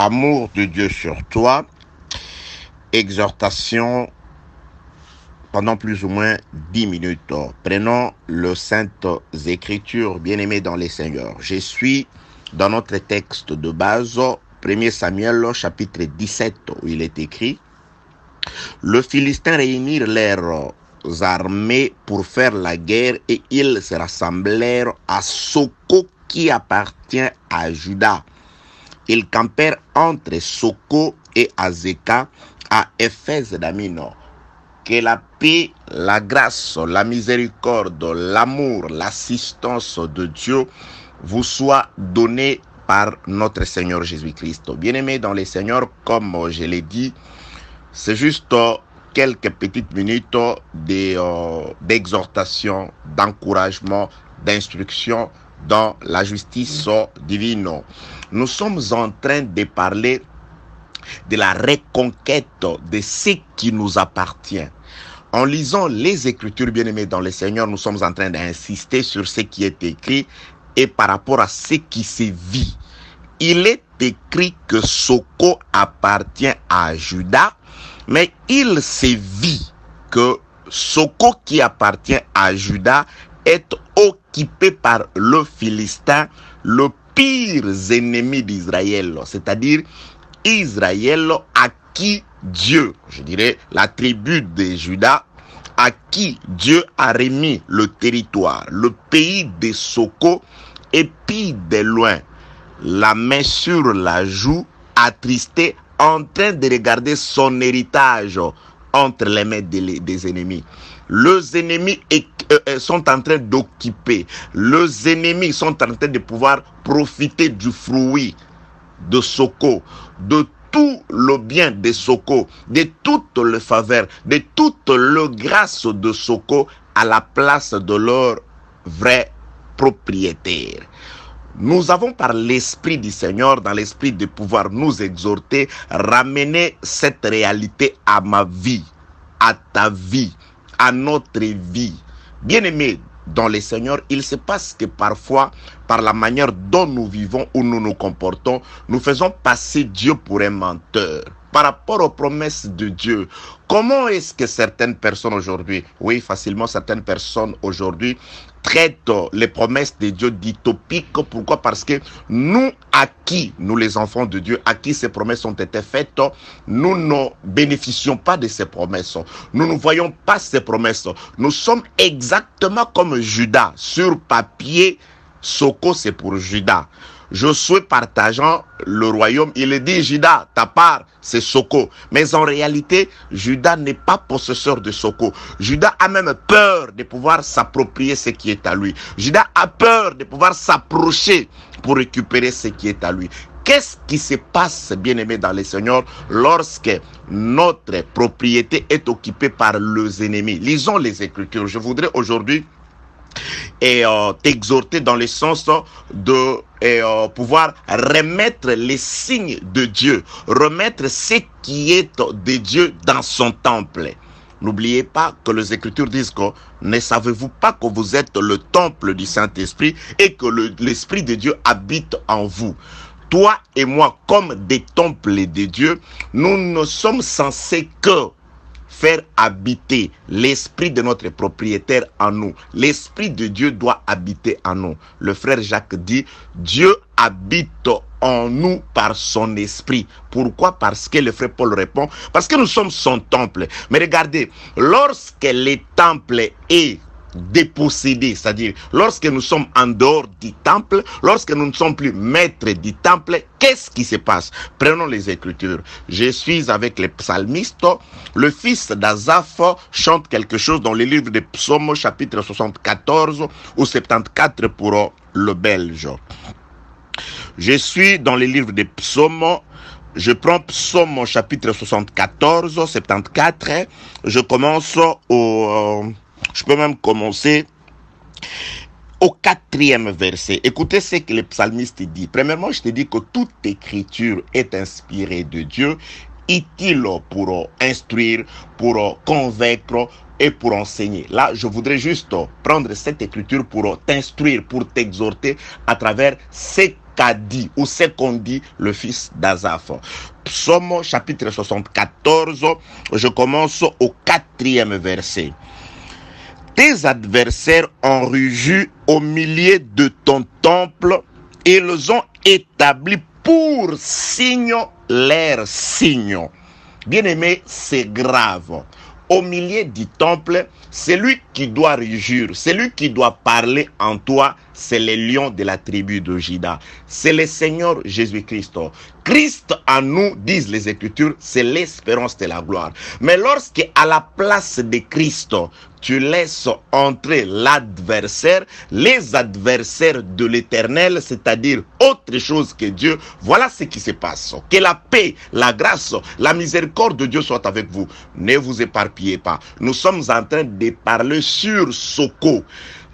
Amour de Dieu sur toi, exhortation pendant plus ou moins 10 minutes. Prenons le Saintes Écritures, bien-aimés dans les Seigneurs. Je suis dans notre texte de base, 1 Samuel chapitre 17, où il est écrit « Le Philistin réunirent leurs armées pour faire la guerre et ils se rassemblèrent à Soko qui appartient à Juda. Ils campèrent entre Soko et Azeka à Éphèse d'Amino. Que la paix, la grâce, la miséricorde, l'amour, l'assistance de Dieu vous soit donnée par notre Seigneur Jésus-Christ. Bien-aimés dans les Seigneurs, comme je l'ai dit, c'est juste quelques petites minutes d'exhortation, d'encouragement, d'instruction dans la justice divine. Nous sommes en train de parler de la reconquête de ce qui nous appartient. En lisant les Écritures, bien-aimés dans le Seigneur, nous sommes en train d'insister sur ce qui est écrit et par rapport à ce qui se vit. Il est écrit que Soko appartient à Juda, mais il se vit que Soko qui appartient à Juda est occupé par le Philistin, le pire ennemi d'Israël, c'est-à-dire Israël à qui Dieu, je dirais la tribu de Juda, à qui Dieu a remis le territoire, le pays de Soko, et puis de loin, la main sur la joue, attristé, en train de regarder son héritage entre les mains des ennemis. Les ennemis sont en train d'occuper, les ennemis sont en train de pouvoir profiter du fruit de Soko, de tout le bien de Soko, de toutes les faveurs, de toute la grâce de Soko à la place de leur vrai propriétaire. Nous avons par l'Esprit du Seigneur, dans l'Esprit de pouvoir nous exhorter, ramener cette réalité à ma vie, à ta vie, à notre vie. Bien-aimés dans le Seigneur, il se passe que parfois, par la manière dont nous vivons ou nous nous comportons, nous faisons passer Dieu pour un menteur. Par rapport aux promesses de Dieu, comment est-ce que certaines personnes aujourd'hui, oui, facilement certaines personnes aujourd'hui, traitent les promesses de Dieu d'utopiques? Pourquoi? Parce que nous, à qui, nous les enfants de Dieu, à qui ces promesses ont été faites, nous ne bénéficions pas de ces promesses. Nous ne voyons pas ces promesses. Nous sommes exactement comme Juda. Sur papier, Soko, c'est pour Juda. Josué partageant le royaume, il dit Juda, ta part, c'est Soko. Mais en réalité, Juda n'est pas possesseur de Soko. Juda a même peur de pouvoir s'approprier ce qui est à lui. Juda a peur de pouvoir s'approcher pour récupérer ce qui est à lui. Qu'est-ce qui se passe, bien-aimé dans le Seigneur, lorsque notre propriété est occupée par les ennemis? Lisons les Écritures. Je voudrais aujourd'hui t'exhorter dans le sens de pouvoir remettre les signes de Dieu, remettre ce qui est de Dieu dans son temple. N'oubliez pas que les Écritures disent que ne savez-vous pas que vous êtes le temple du Saint-Esprit et que l'Esprit de Dieu habite en vous. Toi et moi, comme des temples de Dieu, nous ne sommes censés que faire habiter l'esprit de notre propriétaire en nous. L'esprit de Dieu doit habiter en nous. Le frère Jacques dit, Dieu habite en nous par son esprit. Pourquoi? Parce que le frère Paul répond, parce que nous sommes son temple. Mais regardez, lorsque le temple est dépossédé, c'est-à-dire lorsque nous sommes en dehors du temple, lorsque nous ne sommes plus maîtres du temple, qu'est-ce qui se passe? Prenons les Écritures. Je suis avec les psalmistes. Le fils d'Azaph chante quelque chose dans le livre des Psaumes, chapitre 74 ou 74 pour le belge. Je suis dans le livre des Psaumes. Je prends Psaume chapitre 74, 74. Je commence je peux même commencer au 4e verset. Écoutez ce que le psalmiste dit. Premièrement, je te dis que toute écriture est inspirée de Dieu, utile pour instruire, pour convaincre et pour enseigner. Là, je voudrais juste prendre cette écriture pour t'instruire, pour t'exhorter à travers ces qu'a dit ou ce qu'on dit le fils d'Asaph. Psaume chapitre 74, je commence au 4e verset. Tes adversaires ont rugi au milieu de ton temple, ils ont établi pour signe leurs signes. Bien-aimé, c'est grave. Au milieu du temple, celui qui doit rugir, celui qui doit parler en toi, c'est le lion de la tribu de Juda. C'est le Seigneur Jésus-Christ. Christ en nous, disent les Écritures, c'est l'espérance de la gloire. Mais lorsque à la place de Christ, tu laisses entrer l'adversaire, les adversaires de l'Éternel, c'est-à-dire autre chose que Dieu, voilà ce qui se passe. Que la paix, la grâce, la miséricorde de Dieu soit avec vous. Ne vous éparpillez pas. Nous sommes en train de parler sur Soko,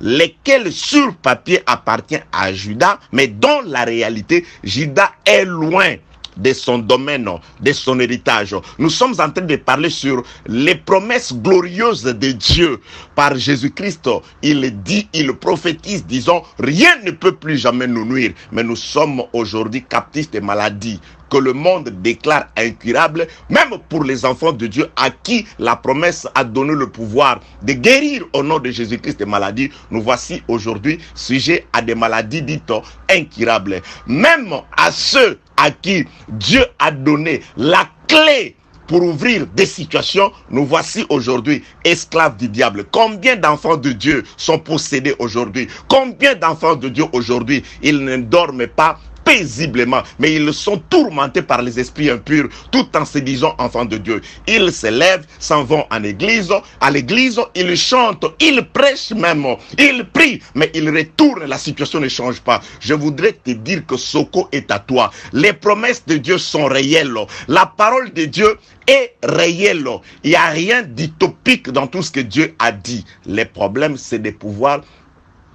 lequel sur papier appartient à Juda, mais dans la réalité, Juda est loin de son domaine, de son héritage. Nous sommes en train de parler sur les promesses glorieuses de Dieu par Jésus-Christ. Il dit, il prophétise, disons, rien ne peut plus jamais nous nuire. Mais nous sommes aujourd'hui captifs des maladies que le monde déclare incurables, même pour les enfants de Dieu à qui la promesse a donné le pouvoir de guérir au nom de Jésus-Christ des maladies. Nous voici aujourd'hui sujets à des maladies dites incurables. Même à ceux à qui Dieu a donné la clé pour ouvrir des situations, nous voici aujourd'hui esclaves du diable. Combien d'enfants de Dieu sont possédés aujourd'hui? Combien d'enfants de Dieu aujourd'hui, ils ne dorment pas paisiblement, mais ils sont tourmentés par les esprits impurs, tout en se disant enfants de Dieu. Ils se lèvent, s'en vont en église, à l'église, ils chantent, ils prêchent même, ils prient, mais ils retournent, la situation ne change pas. Je voudrais te dire que Soko est à toi. Les promesses de Dieu sont réelles. La parole de Dieu est réelle. Il n'y a rien d'utopique dans tout ce que Dieu a dit. Les problèmes, c'est de pouvoir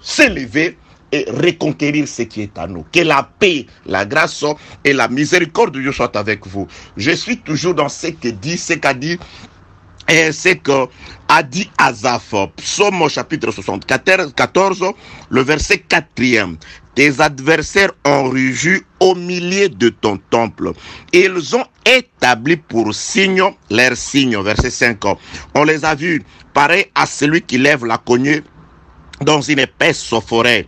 s'élever et reconquérir ce qui est à nous. Que la paix, la grâce et la miséricorde de Dieu soient avec vous. Je suis toujours dans ce qu'a dit Asaph. Psaume chapitre 74, le verset 4e. Tes adversaires ont rugi au milieu de ton temple. Ils ont établi pour signe leurs signes. Verset 5. On les a vus pareil à celui qui lève la cognée dans une épaisse forêt.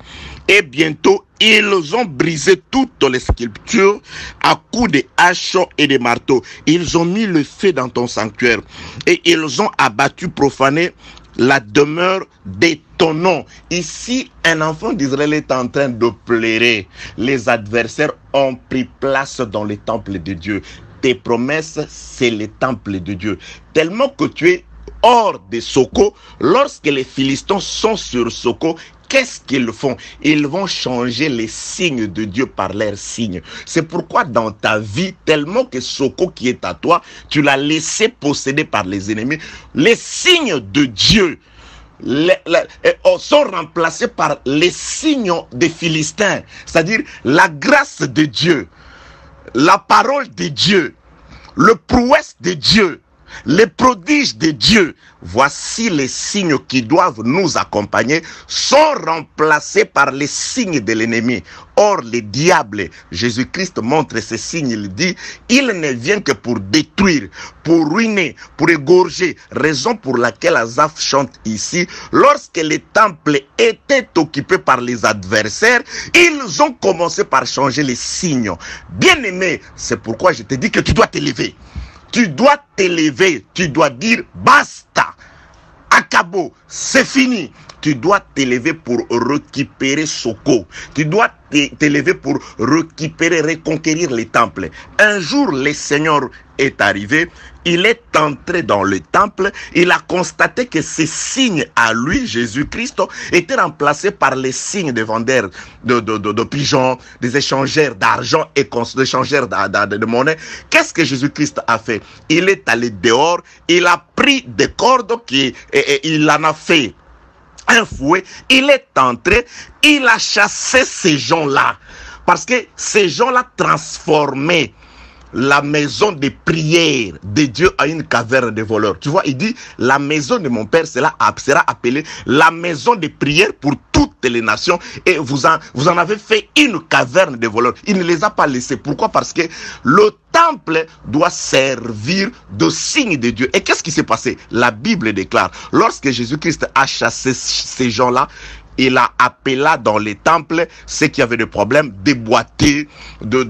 Et bientôt, ils ont brisé toutes les sculptures à coups de haches et de marteaux. Ils ont mis le feu dans ton sanctuaire. Et ils ont abattu, profané la demeure de ton nom. Ici, un enfant d'Israël est en train de pleurer. Les adversaires ont pris place dans le temple de Dieu. Tes promesses, c'est le temple de Dieu. Tellement que tu es hors de Soko, lorsque les Philistins sont sur Soko, qu'est-ce qu'ils font? Ils vont changer les signes de Dieu par leurs signes. C'est pourquoi dans ta vie, tellement que Soko qui est à toi, tu l'as laissé posséder par les ennemis, les signes de Dieu sont remplacés par les signes des Philistins. C'est-à-dire la grâce de Dieu, la parole de Dieu, le prouesse de Dieu, les prodiges de Dieu. Voici les signes qui doivent nous accompagner, sont remplacés par les signes de l'ennemi. Or, le diable, Jésus-Christ montre ces signes, il dit, il ne vient que pour détruire, pour ruiner, pour égorger. Raison pour laquelle Asaph chante ici, lorsque le temple était occupé par les adversaires, ils ont commencé par changer les signes. Bien-aimé, c'est pourquoi je te dis que tu dois t'élever. Tu dois t'élever, tu dois dire basta, acabo, c'est fini. Tu dois t'élever pour récupérer Soko. Tu dois t'élever pour récupérer, reconquérir les temples. Un jour, le Seigneur est arrivé, il est entré dans le temple, il a constaté que ces signes à lui, Jésus-Christ, étaient remplacés par les signes des vendeurs de pigeons, des échangeurs d'argent et des échangeurs de monnaie. Qu'est-ce que Jésus-Christ a fait? Il est allé dehors, il a pris des cordes et il en a fait un fouet, il est entré, il a chassé ces gens-là. Parce que ces gens-là transformaient la maison de prière de Dieu à une caverne de voleurs. Tu vois, il dit, la maison de mon Père sera appelée la maison de prière pour toutes les nations. Et vous en avez fait une caverne de voleurs. Il ne les a pas laissés. Pourquoi? Parce que le temple doit servir de signe de Dieu. Et qu'est-ce qui s'est passé? La Bible déclare, lorsque Jésus-Christ a chassé ces gens-là, il a appelé dans les temples ceux qui avaient des problèmes, des boités, des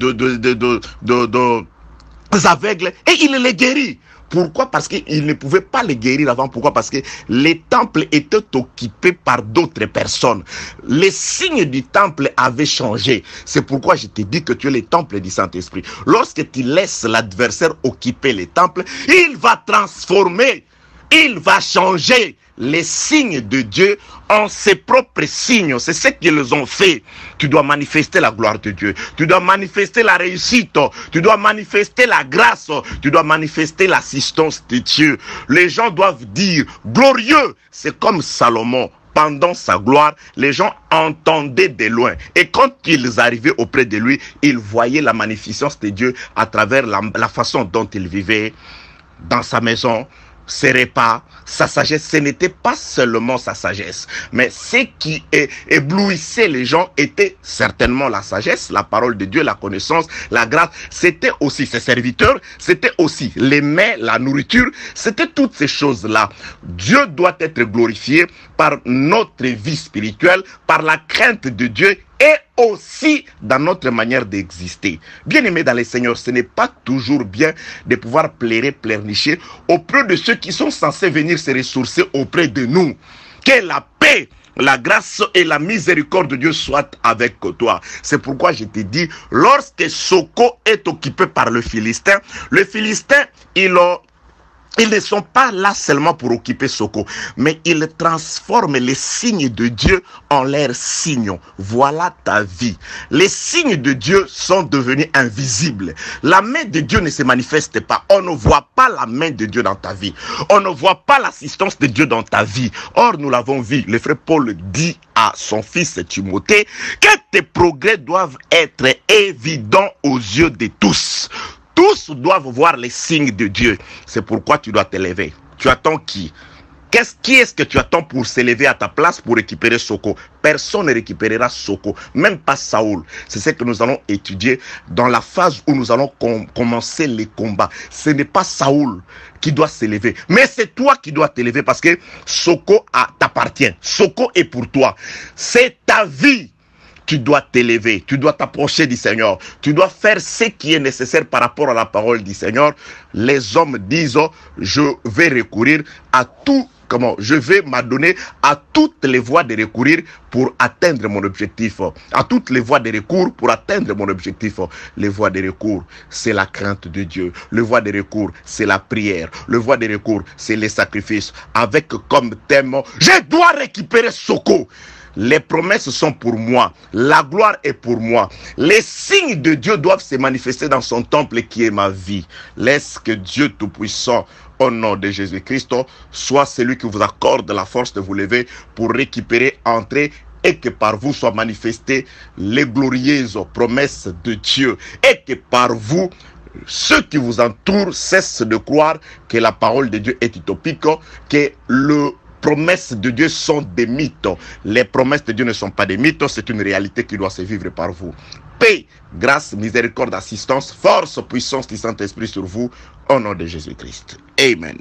aveugles, et il les guérit. Pourquoi? Parce qu'il ne pouvait pas les guérir avant. Pourquoi? Parce que les temples étaient occupés par d'autres personnes. Les signes du temple avaient changé. C'est pourquoi je te dis que tu es le temple du Saint-Esprit. Lorsque tu laisses l'adversaire occuper les temples, il va transformer, il va changer les signes de Dieu en ses propres signes. C'est ce qu'ils ont fait. Tu dois manifester la gloire de Dieu. Tu dois manifester la réussite. Tu dois manifester la grâce. Tu dois manifester l'assistance de Dieu. Les gens doivent dire glorieux. C'est comme Salomon. Pendant sa gloire, les gens entendaient de loin. Et quand ils arrivaient auprès de lui, ils voyaient la magnificence de Dieu à travers la façon dont il vivait dans sa maison, ses repas, sa sagesse. Ce n'était pas seulement sa sagesse, mais ce qui éblouissait les gens était certainement la sagesse, la parole de Dieu, la connaissance, la grâce. C'était aussi ses serviteurs, c'était aussi les mets, la nourriture, c'était toutes ces choses-là. Dieu doit être glorifié par notre vie spirituelle, par la crainte de Dieu, et aussi dans notre manière d'exister. Bien aimé dans les Seigneurs, ce n'est pas toujours bien de pouvoir pleurnicher auprès de ceux qui sont censés venir se ressourcer auprès de nous. Que la paix, la grâce et la miséricorde de Dieu soient avec toi. C'est pourquoi je te dis, lorsque Soko est occupé par le Philistin, ils ne sont pas là seulement pour occuper Soko, mais ils transforment les signes de Dieu en leurs signes. Voilà ta vie. Les signes de Dieu sont devenus invisibles. La main de Dieu ne se manifeste pas. On ne voit pas la main de Dieu dans ta vie. On ne voit pas l'assistance de Dieu dans ta vie. Or, nous l'avons vu, le frère Paul dit à son fils Timothée que tes progrès doivent être évidents aux yeux de tous. Tous doivent voir les signes de Dieu. C'est pourquoi tu dois t'élever. Tu attends qui? Qui est-ce que tu attends pour s'élever à ta place pour récupérer Soko? Personne ne récupérera Soko, même pas Saoul. C'est ce que nous allons étudier dans la phase où nous allons commencer les combats. Ce n'est pas Saoul qui doit s'élever, mais c'est toi qui dois t'élever parce que Soko t'appartient. Soko est pour toi. C'est ta vie. Tu dois t'élever, tu dois t'approcher du Seigneur, tu dois faire ce qui est nécessaire par rapport à la parole du Seigneur. Les hommes disent, je vais recourir à tout, je vais m'adonner à toutes les voies de recourir pour atteindre mon objectif. À toutes les voies de recours pour atteindre mon objectif. Les voies de recours, c'est la crainte de Dieu. Les voies de recours, c'est la prière. Les voies de recours, c'est les sacrifices. Avec comme thème, je dois récupérer Soko. Les promesses sont pour moi. La gloire est pour moi. Les signes de Dieu doivent se manifester dans son temple qui est ma vie. Laisse que Dieu Tout-Puissant, au nom de Jésus-Christ, soit celui qui vous accorde la force de vous lever pour récupérer, entrer, et que par vous soient manifestées les glorieuses promesses de Dieu. Et que par vous, ceux qui vous entourent cessent de croire que la parole de Dieu est utopique, que promesses de Dieu sont des mythes. Les promesses de Dieu ne sont pas des mythes, c'est une réalité qui doit se vivre par vous. Paix, grâce, miséricorde, assistance, force, puissance du Saint-Esprit sur vous, au nom de Jésus-Christ. Amen.